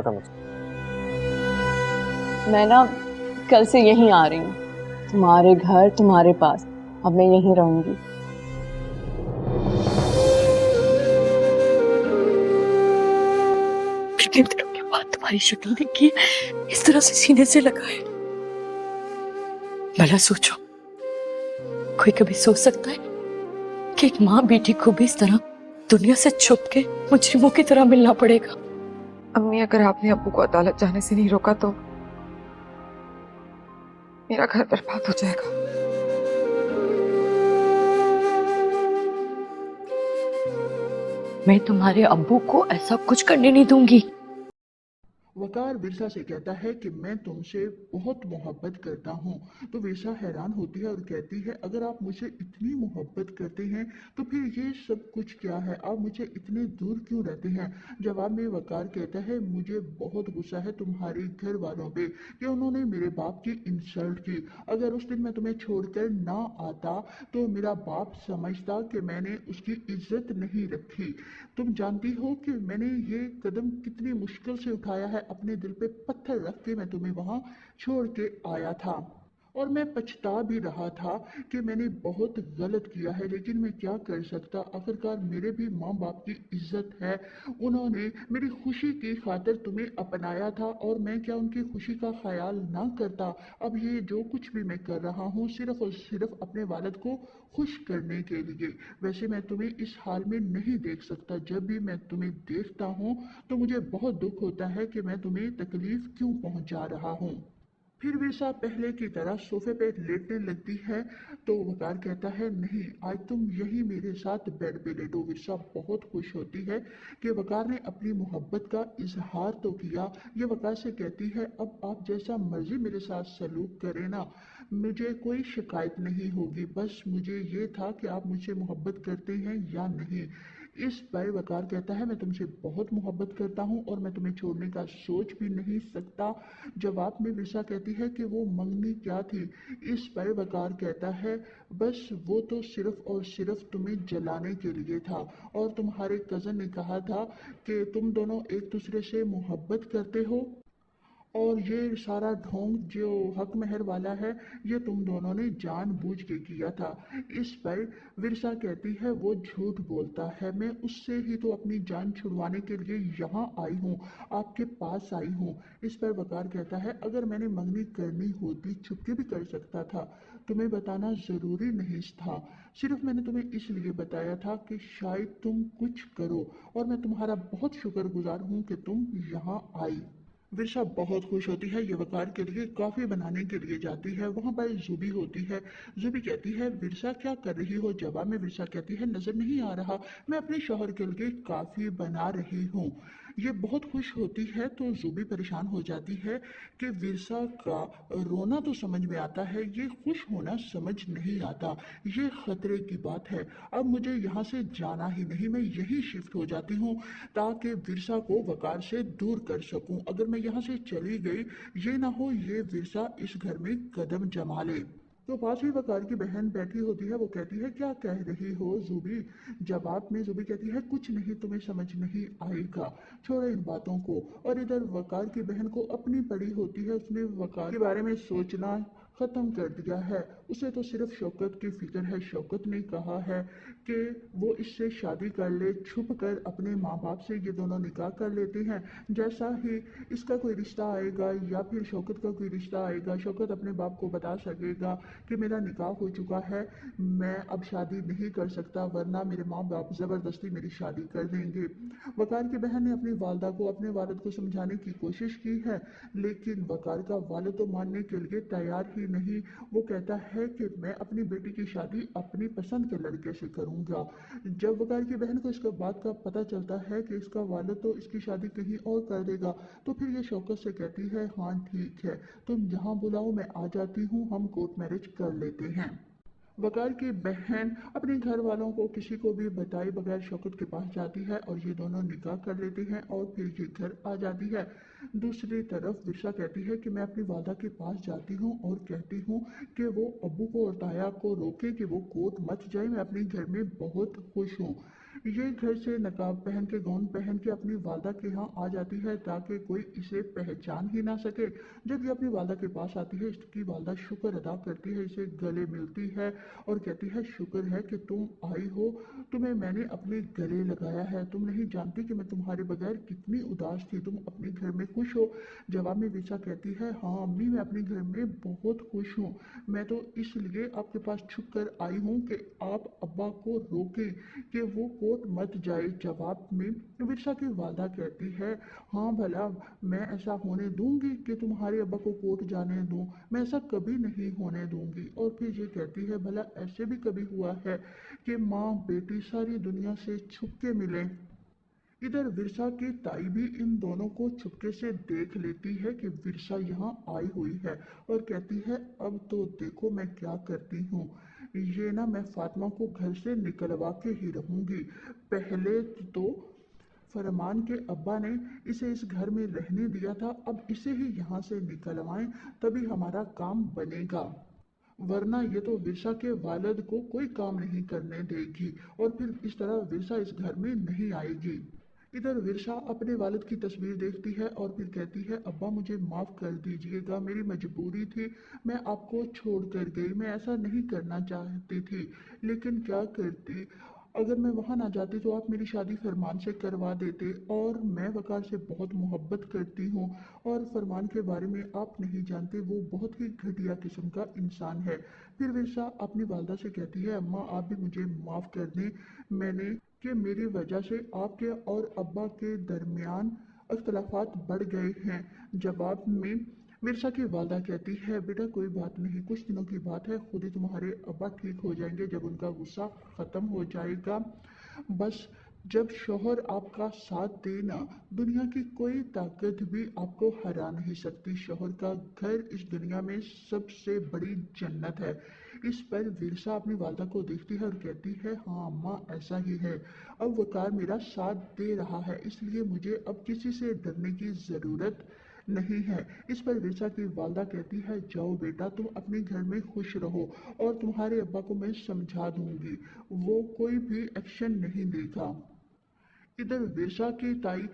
था मुझसे। मैं ना कल से यहीं आ रही हूँ, तुम्हारे घर तुम्हारे पास। अब मैं यहीं रहूंगी। कितने दिनों के बाद तुम्हारी शक्ल देखी है, इस तरह से सीने से लगा है। भला सोचो, कोई कभी सोच सकता है कि एक माँ बेटी को भी इस तरह दुनिया से छुप के मुजरिमों की तरह मिलना पड़ेगा। अम्मी, अगर आपने अब्बू को अदालत जाने से नहीं रोका तो मेरा घर बर्बाद हो जाएगा। मैं तुम्हारे अब्बू को ऐसा कुछ करने नहीं दूंगी। वकार विरसा से कहता है कि मैं तुमसे बहुत मोहब्बत करता हूँ। तो विरसा हैरान होती है और कहती है, अगर आप मुझे इतनी मोहब्बत करते हैं तो फिर ये सब कुछ क्या है, आप मुझे इतने दूर क्यों रहते हैं। जवाब में वकार कहता है, मुझे बहुत गुस्सा है तुम्हारे घर वालों पे कि उन्होंने मेरे बाप की इंसल्ट की। अगर उस दिन मैं तुम्हें छोड़कर ना आता तो मेरा बाप समझता कि मैंने उसकी इज्जत नहीं रखी। तुम जानती हो कि मैंने ये कदम कितनी मुश्किल से उठाया है, अपने दिल पे पत्थर रख के मैं तुम्हें वहां छोड़ के आया था। और मैं पछता भी रहा था कि मैंने बहुत गलत किया है, लेकिन मैं क्या कर सकता, आखिरकार मेरे भी माँ बाप की इज्जत है। उन्होंने मेरी खुशी की खातिर तुम्हें अपनाया था और मैं क्या उनकी खुशी का ख्याल ना करता। अब ये जो कुछ भी मैं कर रहा हूँ सिर्फ और सिर्फ अपने वालिद को खुश करने के लिए। वैसे मैं तुम्हें इस हाल में नहीं देख सकता, जब भी मैं तुम्हें देखता हूँ तो मुझे बहुत दुख होता है कि मैं तुम्हें तकलीफ क्यों पहुंचा रहा हूँ। फिर विरसा पहले की तरह सोफे पे लेटने लगती है। तो वकार कहता है, नहीं, आज तुम यही मेरे साथ बेड पे लेटो। विरसा बहुत खुश होती है कि वकार ने अपनी मोहब्बत का इजहार तो किया। ये वकार से कहती है, अब आप जैसा मर्जी मेरे साथ सलूक करें ना, मुझे कोई शिकायत नहीं होगी। बस मुझे ये था कि आप मुझसे मोहब्बत करते हैं या नहीं। इस पर वकार कहता है, मैं तुमसे बहुत मोहब्बत करता हूँ और मैं तुम्हें छोड़ने का सोच भी नहीं सकता। जवाब में विरसा कहती है कि वो मंगनी क्या थी। इस पर वकार कहता है, बस वो तो सिर्फ और सिर्फ तुम्हें जलाने के लिए था। और तुम्हारे कज़न ने कहा था कि तुम दोनों एक दूसरे से मोहब्बत करते हो और ये सारा ढोंग जो हक महर वाला है ये तुम दोनों ने जानबूझ के किया था। इस पर विरसा कहती है, वो झूठ बोलता है, मैं उससे ही तो अपनी जान छुड़वाने के लिए यहाँ आई हूँ, आपके पास आई हूँ। इस पर वकार कहता है, अगर मैंने मंगनी करनी होती छुपके भी कर सकता था, तुम्हें बताना ज़रूरी नहीं था। सिर्फ मैंने तुम्हें इसलिए बताया था कि शायद तुम कुछ करो, और मैं तुम्हारा बहुत शुक्रगुजार हूँ कि तुम यहाँ आई। विरसा बहुत खुश होती है, ये वकार के लिए कॉफी बनाने के लिए जाती है। वहां पर जुबी होती है। जुबी कहती है, विरसा क्या कर रही हो। जवाब में विरसा कहती है, नजर नहीं आ रहा, मैं अपने शौहर के लिए कॉफी बना रही हूँ। ये बहुत खुश होती है तो जुबी परेशान हो जाती है कि विरसा का रोना तो समझ में आता है, ये खुश होना समझ नहीं आता। ये खतरे की बात है, अब मुझे यहाँ से जाना ही नहीं, मैं यही शिफ्ट हो जाती हूँ ताकि विरसा को वकार से दूर कर सकूं। अगर मैं यहाँ से चली गई, ये ना हो ये विरसा इस घर में कदम जमा ले। तो पास ही वकार की बहन बैठी होती है। वो कहती है, क्या कह रही हो जूबी। जवाब में जूबी कहती है, कुछ नहीं, तुम्हें समझ नहीं आएगा, छोड़ो इन बातों को। और इधर वकार की बहन को अपनी पड़ी होती है, उसने वकार के बारे में सोचना खत्म कर दिया है। उसे तो सिर्फ शौकत की फिक्र है। शौकत ने कहा है कि वो इससे शादी कर ले, छुप कर अपने माँ बाप से ये दोनों निकाह कर लेते हैं। जैसा ही इसका कोई रिश्ता आएगा या फिर शौकत का कोई रिश्ता आएगा, शौकत अपने बाप को बता सकेगा कि मेरा निकाह हो चुका है, मैं अब शादी नहीं कर सकता, वरना मेरे माँ बाप ज़बरदस्ती मेरी शादी कर देंगे। वकार की बहन ने अपनी वालदा को, अपने वालिद को समझाने की कोशिश की है, लेकिन वकार का वालिद तो मानने के लिए तैयार ही नहीं। वो कहता है कि मैं अपनी बेटी की शादी अपनी पसंद के लड़के से करूंगा। जब वकार की बहन को इसका बात का पता चलता है कि इसका वालिद तो इसकी शादी कहीं और कर देगा, तो फिर ये शौकत से कहती है, हाँ ठीक है, तुम जहाँ बुलाओ मैं आ जाती हूँ, हम कोर्ट मैरिज कर लेते हैं। वकार की बहन अपने घर वालों को किसी को भी बताए बगैर शौकत के पास जाती है और ये दोनों निकाह कर लेते हैं और फिर ये घर आ जाती है। दूसरी तरफ विरसा कहती है कि मैं अपनी वादा के पास जाती हूँ और कहती हूँ कि वो अब्बू को और ताया को रोके कि वो कोर्ट मत जाए, मैं अपने घर में बहुत खुश हूँ। ये घर से नकाब पहन के, गाउन पहन के अपनी वालदा के यहाँ आ जाती है ताकि कोई इसे पहचान ही ना सके। जब ये अपनी वालदा के पास आती है, इसकी वालदा शुक्र अदा करती है, इसे गले मिलती है और कहती है शुक्र है कि तुम आई हो, तुम्हें मैंने अपने गले लगाया है। तुम नहीं जानती कि मैं तुम्हारे बगैर कितनी उदास थी। तुम अपने घर में खुश हो? जवाब में विशा कहती है हाँ अम्मी, मैं अपने घर में बहुत खुश हूँ। मैं तो इसलिए आपके पास छुप कर आई हूँ कि आप अब्बा को रोकें कि वो कोर्ट मत जाए। जवाब में विरसा की वालदा कहती है हाँ भला मैं ऐसा होने दूंगी कि तुम्हारे अब्बा को कोर्ट जाने दूं? मैं ऐसा कभी नहीं होने दूंगी। और फिर ये कहती है भला ऐसे भी कभी हुआ है कि माँ बेटी सारी दुनिया से छुप के मिले? इधर विरसा की ताई भी इन दोनों को चुपके से देख लेती है कि विरसा यहाँ आई हुई है और कहती है अब तो देखो मैं क्या करती हूँ। ये ना मैं फातिमा को घर से निकलवा के ही रहूंगी। पहले तो फरमान के अब्बा ने इसे इस घर में रहने दिया था, अब इसे ही यहाँ से निकलवाएं तभी हमारा काम बनेगा, वरना ये तो विरसा के वालिद को कोई काम नहीं करने देगी और फिर इस तरह विरसा इस घर में नहीं आएगी। इधर विरसा अपने वालिद की तस्वीर देखती है और फिर कहती है अब्बा मुझे माफ़ कर दीजिएगा, मेरी मजबूरी थी, मैं आपको छोड़ कर गई, मैं ऐसा नहीं करना चाहती थी, लेकिन क्या करती, अगर मैं वहाँ ना जाती तो आप मेरी शादी फरमान से करवा देते और मैं वकार से बहुत मोहब्बत करती हूँ और फरमान के बारे में आप नहीं जानते, वो बहुत ही घटिया किस्म का इंसान है। फिर विरसा अपनी वालदा से कहती है अम्मा आप भी मुझे माफ़ कर दें, मैंने कि मेरी वजह से आपके और अब्बा के दरमियान अख्तलाफात बढ़ गए हैं। जवाब में मिर्जा की वालदा कहती है बेटा कोई बात नहीं, कुछ दिनों की बात है, खुद ही तुम्हारे अब्बा ठीक हो जाएंगे जब उनका गुस्सा ख़त्म हो जाएगा। बस जब शोहर आपका साथ देना, दुनिया की कोई ताकत भी आपको हरा नहीं सकती। शोहर का घर इस दुनिया में सबसे बड़ी जन्नत है। इस पर विरसा अपनी वालदा को देखती है और कहती है हाँ अम्मा ऐसा ही है, अब वकार मेरा साथ दे रहा है इसलिए मुझे अब किसी से डरने की ज़रूरत नहीं है। इस पर विरसा की वालदा कहती है जाओ बेटा तुम अपने घर में खुश रहो और तुम्हारे अब्बा को मैं समझा दूंगी, वो कोई भी एक्शन नहीं लेगा। इधर विरसा की ताई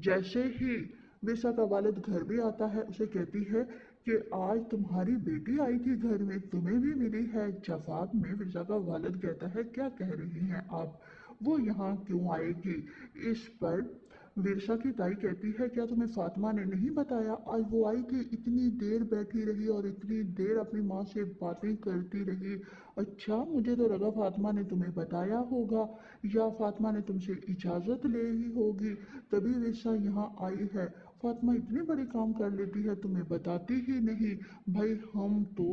जैसे ही विरसा का वालिद घर में आता है उसे कहती है कि आज तुम्हारी बेटी आई थी घर में, तुम्हें भी मिली है। जवाब में विरसा का वालिद कहता है क्या कह रही हैं आप, वो यहाँ क्यों आएगी? इस पर विरसा की ताई कहती है क्या तुम्हें फातिमा ने नहीं बताया, आज वो आई थी, इतनी देर बैठी रही और इतनी देर अपनी माँ से बातें करती रही। अच्छा मुझे तो लगा फातिमा ने तुम्हें बताया होगा या फातिमा ने तुमसे इजाज़त ले ही होगी तभी विरसा यहाँ आई है। फातिमा इतने बड़े काम कर लेती है तुम्हें बताती ही नहीं। भाई हम तो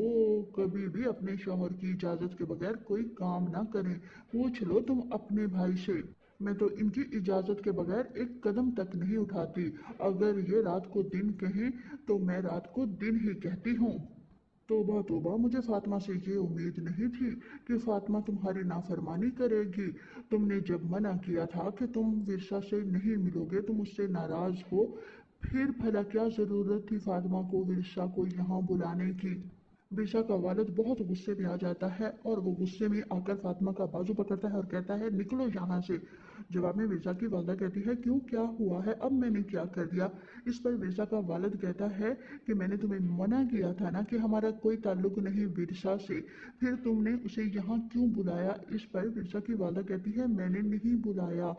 कभी भी अपने शौहर की इजाज़त के बगैर कोई काम ना करें, पूछ लो तुम अपने भाई से, मैं तो इनकी इजाज़त के बगैर एक कदम तक नहीं उठाती, अगर ये रात को दिन कहें तो मैं रात को दिन ही कहती हूँ। तोबा तोबा, मुझे फातिमा से ये उम्मीद नहीं थी कि फातिमा तुम्हारी नाफरमानी करेगी। तुमने जब मना किया था कि तुम विरसा से नहीं मिलोगे, तुम उससे नाराज़ हो, फिर भला क्या ज़रूरत थी फातिमा को विरसा को यहाँ बुलाने की? विरसा का वालिद बहुत गुस्से में आ जाता है और वो गुस्से में आकर फातिमा का बाजू पकड़ता है और कहता है निकलो यहाँ से। जवाब में विरसा की वालदा कहती है क्यों क्या हुआ है, अब मैंने क्या कर दिया? इस पर विरसा का वालिद कहता है कि मैंने तुम्हें मना किया था ना कि हमारा कोई ताल्लुक नहीं विरसा से, फिर तुमने उसे यहाँ क्यों बुलाया? इस पर विरसा की वालदा कहती है मैंने नहीं बुलाया।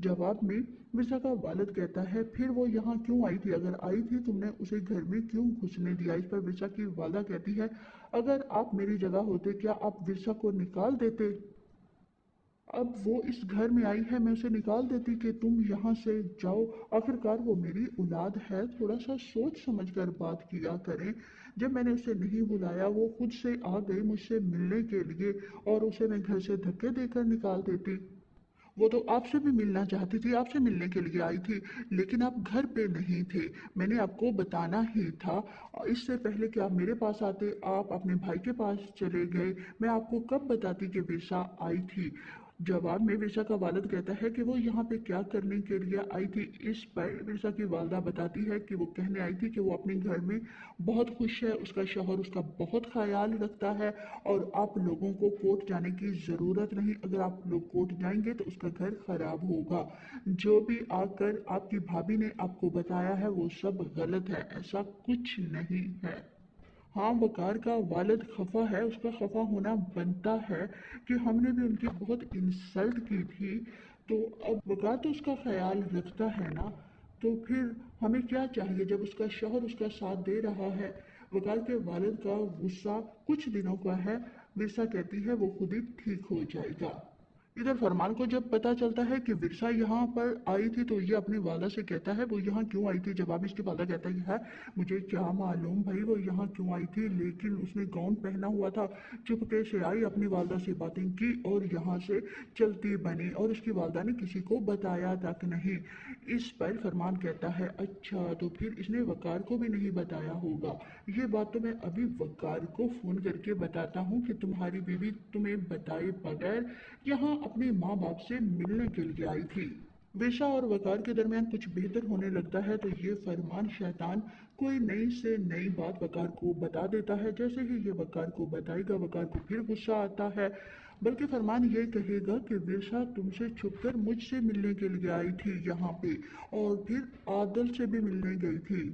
जवाब में विरसा का वालिद कहता है फिर वो यहाँ क्यों आई थी, अगर आई थी तुमने उसे घर में क्यों घुसने दिया? इस पर विरसा की वालदा कहती है अगर आप मेरी जगह होते क्या आप विरसा को निकाल देते? अब वो इस घर में आई है, मैं उसे निकाल देती कि तुम यहाँ से जाओ, आखिरकार वो मेरी औलाद है, थोड़ा सा सोच समझ कर बात किया करें। जब मैंने उसे नहीं बुलाया वो खुद से आ गई मुझसे मिलने के लिए और उसे मैं घर से धक्के देकर निकाल देती। वो तो आपसे भी मिलना चाहती थी, आपसे मिलने के लिए आई थी, लेकिन आप घर पे नहीं थे, मैंने आपको बताना ही था। इससे पहले कि आप मेरे पास आते आप अपने भाई के पास चले गए, मैं आपको कब बताती कि विरसा आई थी? जवाब में विरसा का वालिद कहता है कि वो यहाँ पे क्या करने के लिए आई थी। इस पर विरसा की वालदा बताती है कि वो कहने आई थी कि वो अपने घर में बहुत खुश है, उसका शौहर उसका बहुत ख्याल रखता है और आप लोगों को कोर्ट जाने की ज़रूरत नहीं। अगर आप लोग कोर्ट जाएंगे तो उसका घर खराब होगा। जो भी आकर आपकी भाभी ने आपको बताया है वो सब गलत है, ऐसा कुछ नहीं है। हाँ, वकार का वालिद खफा है, उसका खफा होना बनता है कि हमने भी उनकी बहुत इंसल्ट की थी। तो अब वकार तो उसका ख्याल रखता है ना, तो फिर हमें क्या चाहिए जब उसका शौहर उसका साथ दे रहा है। वकार के वालिद का गुस्सा कुछ दिनों का है, विरसा कहती है वो खुद ही ठीक हो जाएगा। इधर फरमान को जब पता चलता है कि विरसा यहाँ पर आई थी तो ये अपनी वालदा से कहता है वो यहाँ क्यों आई थी। जवाब में इसकी वालदा कहता है मुझे क्या मालूम भाई वो यहाँ क्यों आई थी, लेकिन उसने गाउन पहना हुआ था, चुपके से आई, अपनी वालदा से बातें की और यहाँ से चलती बनी और उसकी वालदा ने किसी को बताया तक नहीं। इस पर फरमान कहता है अच्छा तो फिर इसने वकार को भी नहीं बताया होगा। ये बात तो मैं अभी वकार को फोन करके बताता हूँ कि तुम्हारी बीवी तुम्हें बताए बगैर यहाँ अपने माँ बाप से मिलने के लिए आई थी। विशा और वकार के दरमियान कुछ बेहतर होने लगता है तो ये फरमान शैतान कोई नई से नई बात वकार को बता देता है। जैसे ही ये वकार को बताएगा वकार को फिर गुस्सा आता है, बल्कि फरमान ये कहेगा कि विशा तुमसे छुपकर मुझसे मिलने के लिए आई थी यहाँ पे और फिर आदल से भी मिलने गई थी।